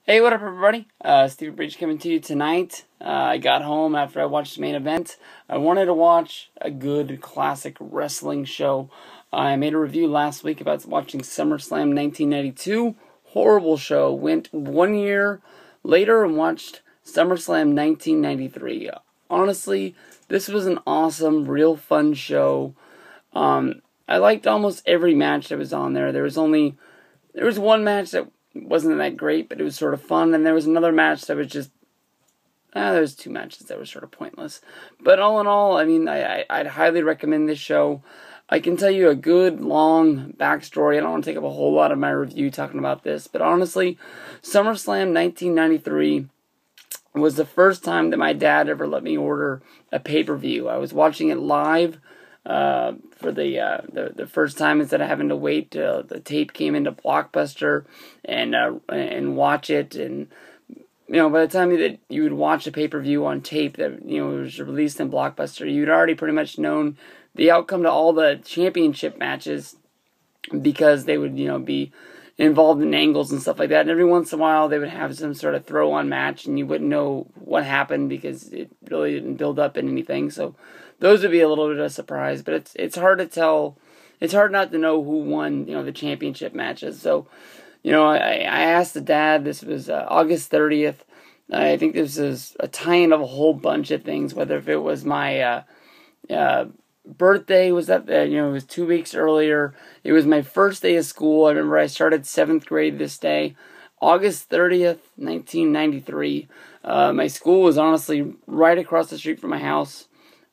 Hey, what up, everybody? Steve Breach coming to you tonight. I got home after I watched the main event. I wanted to watch a good classic wrestling show. I made a review last week about watching SummerSlam 1992. Horrible show. Went 1 year later and watched SummerSlam 1993. Honestly, this was an awesome, real fun show. I liked almost every match that was on there. There was one match that wasn't that great, but it was sort of fun, and there was another match that was just, there was two matches that were sort of pointless. But all in all, I mean, I'd highly recommend this show. I can tell you a good, long backstory. I don't want to take up a whole lot of my review talking about this, but honestly, SummerSlam 1993 was the first time that my dad ever let me order a pay-per-view. I was watching it live for the first time, instead of having to wait till the tape came into Blockbuster and watch it. And by the time that you would watch a pay-per-view on tape that it was released in Blockbuster, you'd already pretty much known the outcome to all the championship matches, because they would be involved in angles and stuff like that. And every once in a while they would have some sort of throw-on match, and you wouldn't know what happened because it really didn't build up in anything. So those would be a little bit of a surprise, but it's hard to tell. It's hard not to know who won, the championship matches. So, I asked the dad. This was August 30th. I think this is a tie-in of a whole bunch of things. Whether if it was my birthday, was that it was 2 weeks earlier. It was my first day of school. I remember I started 7th grade this day, August 30th, 1993. My school was honestly right across the street from my house.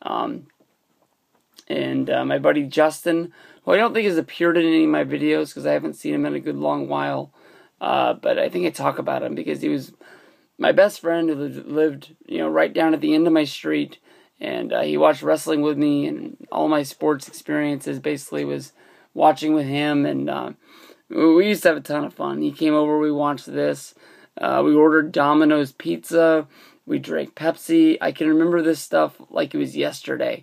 And my buddy Justin, who I don't think has appeared in any of my videos because I haven't seen him in a good long while, but I think I talk about him because he was my best friend who lived right down at the end of my street, and he watched wrestling with me, and all my sports experiences basically was watching with him, and we used to have a ton of fun. He came over, we watched this, we ordered Domino's pizza, we drank Pepsi. I can remember this stuff like it was yesterday.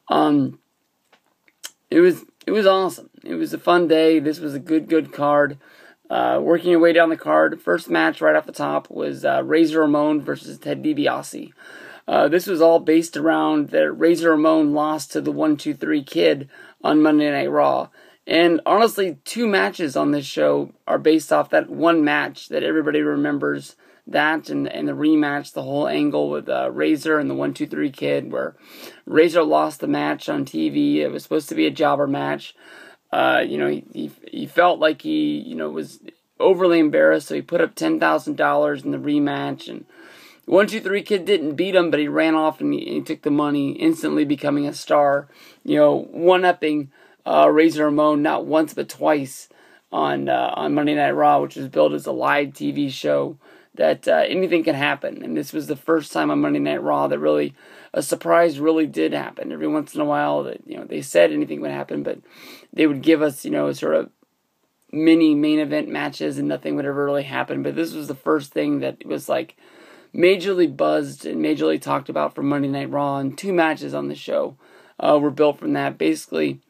It was awesome. It was a fun day. This was a good card. Working your way down the card, first match right off the top was Razor Ramon versus Ted DiBiase. This was all based around that Razor Ramon lost to the 1-2-3 Kid on Monday Night Raw. And honestly, two matches on this show are based off that one match that everybody remembers. That and the rematch, the whole angle with Razor and the 1-2-3 Kid, where Razor lost the match on TV. It was supposed to be a jobber match. He felt like he was overly embarrassed, so he put up $10,000 in the rematch. And 1-2-3 Kid didn't beat him, but he ran off and he took the money, instantly becoming a star. One-upping Razor Ramon not once but twice on Monday Night Raw, which was billed as a live TV show that anything can happen. And this was the first time on Monday Night Raw that really a surprise really did happen. Every once in a while that they said anything would happen, but they would give us sort of mini main event matches and nothing would ever really happen. But this was the first thing that was like majorly buzzed and majorly talked about for Monday Night Raw, and two matches on the show were built from that. Basically,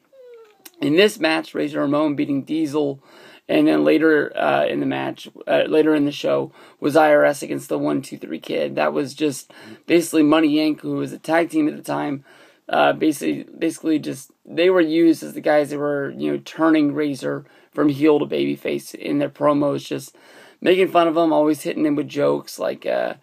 in this match, Razor Ramon beating Diesel, and then later in the match, later in the show, was IRS against the 1-2-3 Kid. That was just basically Money Inc., who was a tag team at the time. Basically just, they were used as the guys that were, turning Razor from heel to babyface in their promos, just making fun of him, always hitting him with jokes like, at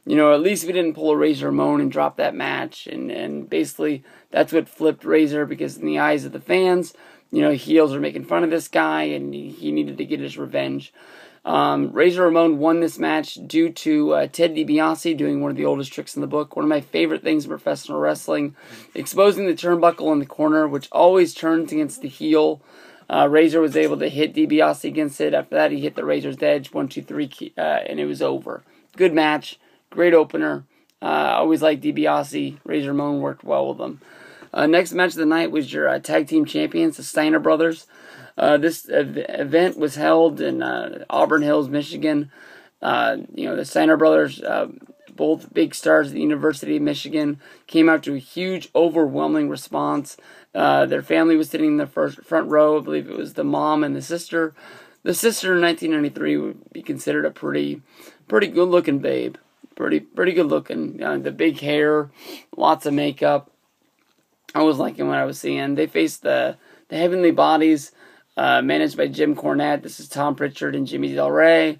least we didn't pull a Razor Ramon and drop that match. And basically, that's what flipped Razor, because in the eyes of the fans, heels are making fun of this guy, and he needed to get his revenge. Razor Ramon won this match due to Ted DiBiase doing one of the oldest tricks in the book. One of my favorite things in professional wrestling, exposing the turnbuckle in the corner, which always turns against the heel. Razor was able to hit DiBiase against it. After that, he hit the Razor's Edge, 1-2-3, and it was over. Good match, great opener. Always liked DiBiase. Razor Ramon worked well with them. Next match of the night was your tag team champions, the Steiner brothers. This event was held in Auburn Hills, Michigan. The Steiner brothers, both big stars at the University of Michigan, came out to a huge, overwhelming response. Their family was sitting in the front row. I believe it was the mom and the sister. The sister in 1993 would be considered a pretty good looking babe. Pretty good looking. The big hair, lots of makeup. I was liking what I was seeing. They faced the Heavenly Bodies, managed by Jim Cornette. This is Tom Pritchard and Jimmy Del Rey.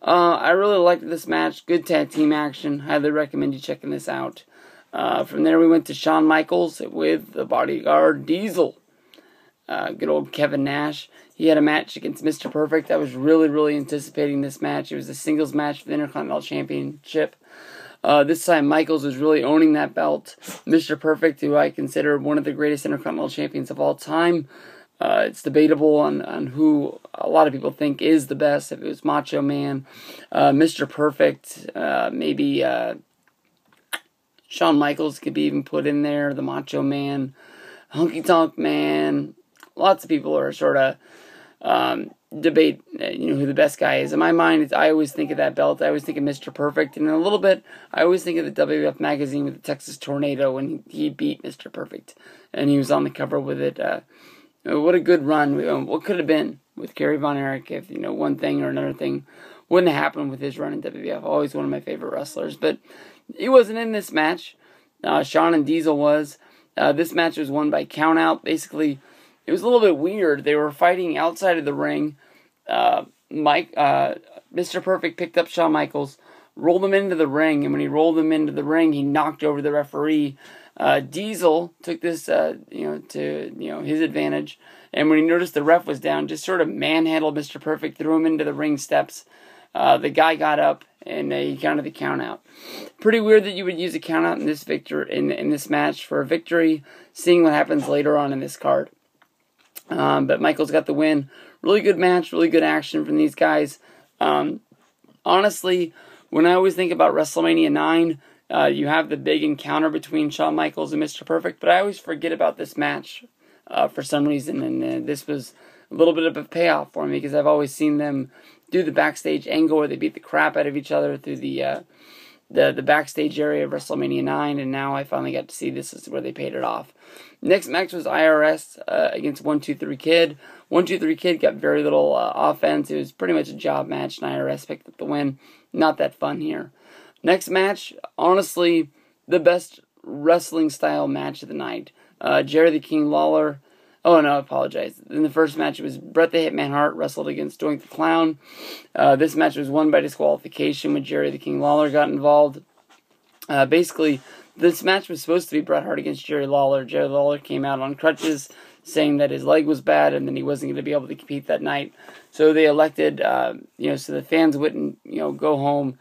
I really liked this match. Good tag team action. Highly recommend you checking this out. From there we went to Shawn Michaels with the Bodyguard Diesel. Good old Kevin Nash. He had a match against Mr. Perfect. I was really anticipating this match. It was a singles match for the Intercontinental Championship. This time Michaels was really owning that belt. Mr. Perfect, who I consider one of the greatest Intercontinental Champions of all time. It's debatable on who a lot of people think is the best. If it was Macho Man, Mr. Perfect, maybe Shawn Michaels could be even put in there. The Macho Man, Honky Tonk Man. Lots of people are sort of debate, who the best guy is. In my mind, I always think of that belt. I always think of Mr. Perfect, and in a little bit, I always think of the WWF magazine with the Texas Tornado when he beat Mr. Perfect, and he was on the cover with it. What a good run! What could have been with Kerry Von Erich if one thing or another thing wouldn't have happened with his run in WWF. Always one of my favorite wrestlers, but he wasn't in this match. Shawn and Diesel was. This match was won by countout. Basically, it was a little bit weird. They were fighting outside of the ring. Mr. Perfect picked up Shawn Michaels, rolled him into the ring, and when he rolled him into the ring, he knocked over the referee. Diesel took this, to his advantage, and when he noticed the ref was down, just sort of manhandled Mr. Perfect, threw him into the ring steps. The guy got up, and he counted the count out. Pretty weird that you would use a count out in this in this match for a victory, seeing what happens later on in this card. But Michaels got the win. Really good match, really good action from these guys. Honestly, when I always think about WrestleMania 9, you have the big encounter between Shawn Michaels and Mr. Perfect, but I always forget about this match for some reason, and this was a little bit of a payoff for me because I've always seen them do the backstage angle where they beat the crap out of each other through the backstage area of WrestleMania 9, and now I finally got to see this is where they paid it off. Next match was IRS against 1-2-3 Kid. 1-2-3 Kid got very little offense. It was pretty much a job match, and IRS picked up the win. Not that fun here. Next match, honestly, the best wrestling style match of the night. Jerry the King Lawler. Oh, no, I apologize. In the first match, it was Bret the Hitman Hart wrestled against Doink the Clown. This match was won by disqualification when Jerry the King Lawler got involved. Basically, this match was supposed to be Bret Hart against Jerry Lawler. Jerry Lawler came out on crutches, saying that his leg was bad and then he wasn't going to be able to compete that night. So they elected, so the fans wouldn't, go home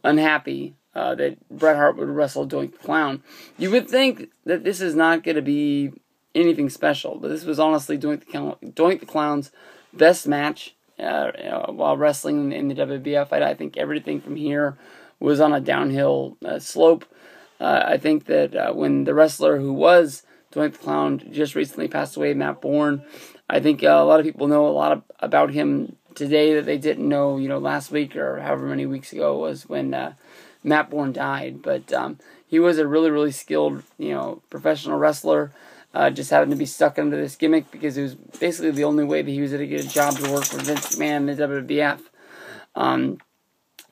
unhappy that Bret Hart would wrestle Doink the Clown. You would think that this is not going to be anything special, but this was honestly Doink the Clown's best match while wrestling in the WWF. I think everything from here was on a downhill slope. I think that when the wrestler who was Doink the Clown just recently passed away, Matt Bourne, I think a lot of people know a lot about him today that they didn't know, last week or however many weeks ago it was when Matt Bourne died. But he was a really skilled, professional wrestler. Just happened to be stuck under this gimmick because it was basically the only way that he was going to get a job to work for Vince McMahon in the WWF.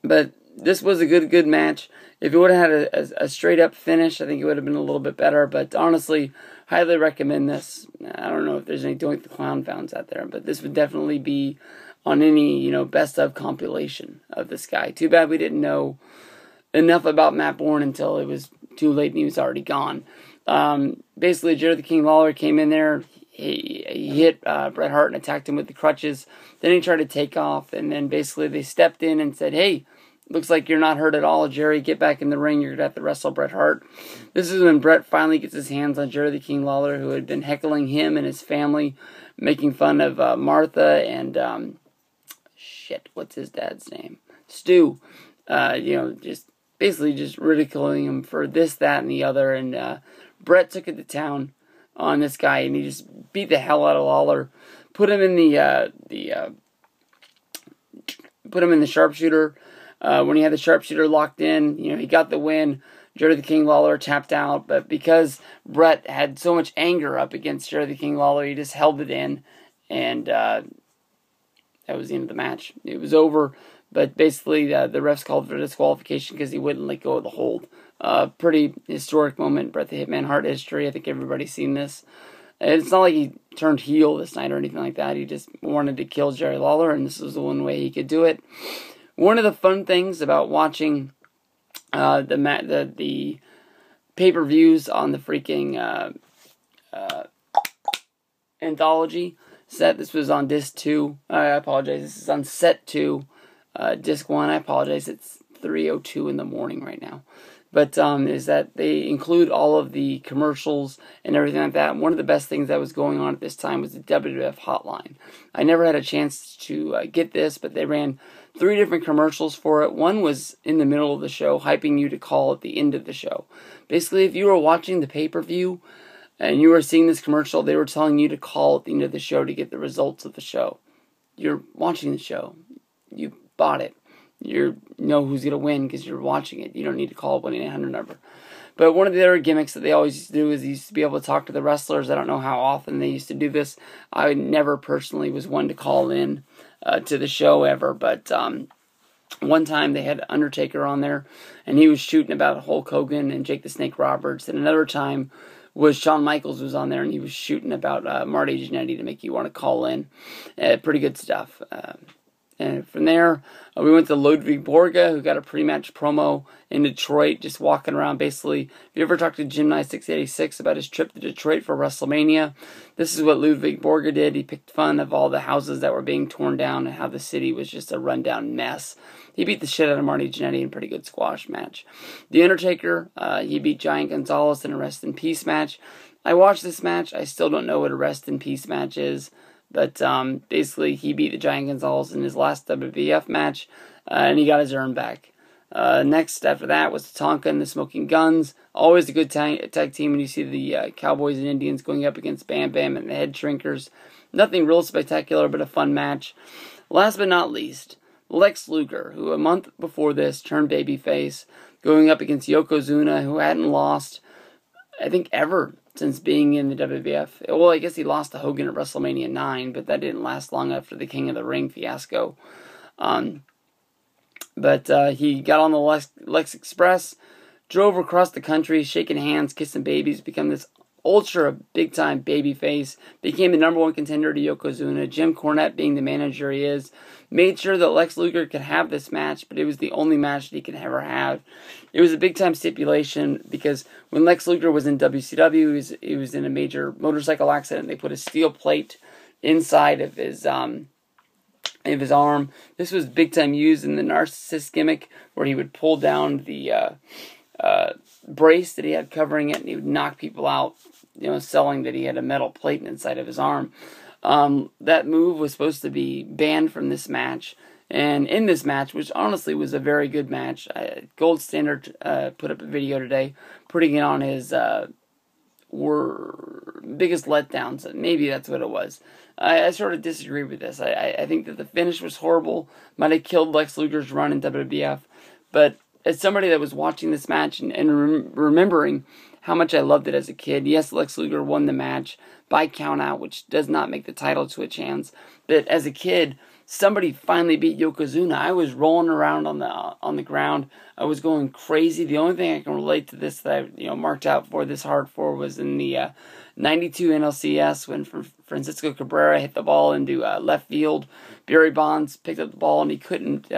But this was a good match. If it would have had a straight-up finish, I think it would have been a little bit better. But honestly, highly recommend this. I don't know if there's any Doink the Clown fans out there, but this would definitely be on any, best of compilation of this guy. Too bad we didn't know enough about Matt Bourne until it was too late and he was already gone. Basically, Jerry the King Lawler came in there. He hit Bret Hart and attacked him with the crutches. Then he tried to take off, and then basically they stepped in and said, "Hey, looks like you're not hurt at all, Jerry. Get back in the ring. You're going to have to wrestle Bret Hart." This is when Bret finally gets his hands on Jerry the King Lawler, who had been heckling him and his family, making fun of Martha and, what's his dad's name? Stu. Just ridiculing him for this, that, and the other. And Bret took it to town on this guy, and he just beat the hell out of Lawler, put him in the sharpshooter. When he had the sharpshooter locked in, he got the win. Jerry the King Lawler tapped out, but because Bret had so much anger up against Jerry the King Lawler, he just held it in, and That was the end of the match. It was over, but basically the refs called for disqualification because he wouldn't let go of the hold. Pretty historic moment, Bret the Hitman Hart history. I think everybody's seen this. It's not like he turned heel this night or anything like that. He just wanted to kill Jerry Lawler, and this was the one way he could do it. One of the fun things about watching the pay-per-views on the freaking anthology set. This was on disc 2. I apologize. This is on set 2. Disc 1, I apologize. It's 3:02 in the morning right now. But is that they include all of the commercials and everything like that. And one of the best things that was going on at this time was the WWF hotline. I never had a chance to get this, but they ran 3 different commercials for it. One was in the middle of the show, hyping you to call at the end of the show. Basically, if you were watching the pay-per-view and you were seeing this commercial, they were telling you to call at the end of the show to get the results of the show. You're watching the show. You bought it. You know who's going to win because you're watching it. You don't need to call a 1-800 number. But one of the other gimmicks that they always used to do is they used to be able to talk to the wrestlers. I don't know how often they used to do this. I never personally was one to call in to the show ever. But one time they had Undertaker on there, and he was shooting about Hulk Hogan and Jake the Snake Roberts. And another time was Shawn Michaels was on there, and he was shooting about Marty Jannetty to make you want to call in. Pretty good stuff. And from there, we went to Ludwig Borga, who got a pre-match promo in Detroit, just walking around. Basically, if you ever talked to Jim 9686 about his trip to Detroit for WrestleMania, this is what Ludwig Borga did. He picked fun of all the houses that were being torn down and how the city was just a rundown mess. He beat the shit out of Marty Jannetty in a pretty good squash match. The Undertaker, he beat Giant Gonzalez in a Rest in Peace match. I watched this match. I still don't know what a Rest in Peace match is. But basically, he beat the Giant Gonzalez in his last WWF match, and he got his urn back. Next, after that, was Tatanka and the Smoking Guns. Always a good tag team when you see the Cowboys and Indians going up against Bam Bam and the Head Shrinkers. Nothing real spectacular, but a fun match. Last but not least, Lex Luger, who a month before this turned babyface, going up against Yokozuna, who hadn't lost, I think, ever since being in the WWF. Well, I guess he lost to Hogan at WrestleMania 9, but that didn't last long after the King of the Ring fiasco. But he got on the Lex Express, drove across the country, shaking hands, kissing babies, become this ultra big-time babyface, became the number 1 contender to Yokozuna. Jim Cornette, being the manager he is, made sure that Lex Luger could have this match, but it was the only match that he could ever have. It was a big-time stipulation because when Lex Luger was in WCW, he was in a major motorcycle accident. They put a steel plate inside of his arm. This was big-time used in the Narcissist gimmick, where he would pull down the brace that he had covering it, and he would knock people out, selling that he had a metal plate inside of his arm. That move was supposed to be banned from this match, and in this match, which honestly was a very good match, Gold Standard put up a video today, putting it on his biggest letdowns. Maybe that's what it was. I sort of disagree with this. I think that the finish was horrible, might have killed Lex Luger's run in WWF, but as somebody that was watching this match and remembering how much I loved it as a kid, yes, Lex Luger won the match by countout, which does not make the title to a chance. But as a kid, somebody finally beat Yokozuna. I was rolling around on the ground. I was going crazy. The only thing I can relate to this that I marked out for this hard for was in the 92 NLCS when Francisco Cabrera hit the ball into left field. Barry Bonds picked up the ball and he couldn't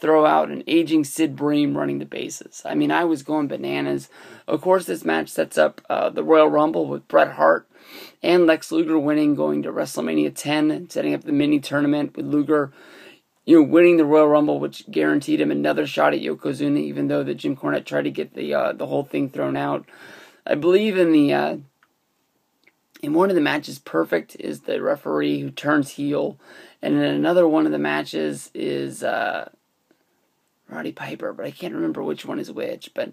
throw out an aging Sid Bream running the bases. I mean, I was going bananas. Of course, this match sets up the Royal Rumble with Bret Hart and Lex Luger winning, going to WrestleMania 10 and setting up the mini tournament with Luger, winning the Royal Rumble, which guaranteed him another shot at Yokozuna, even though Jim Cornette tried to get the whole thing thrown out. I believe in one of the matches, Perfect is the referee who turns heel, and in another one of the matches is Roddy Piper, but I can't remember which one is which. But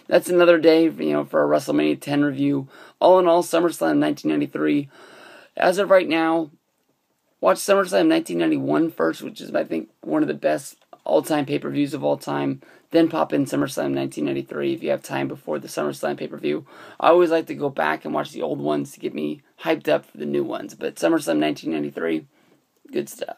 that's another day, for a WrestleMania 10 review. All in all, SummerSlam 1993. As of right now, watch SummerSlam 1991 first, which is, I think, one of the best all-time pay-per-views of all time. Then pop in SummerSlam 1993 if you have time before the SummerSlam pay-per-view. I always like to go back and watch the old ones to get me hyped up for the new ones. But SummerSlam 1993, good stuff.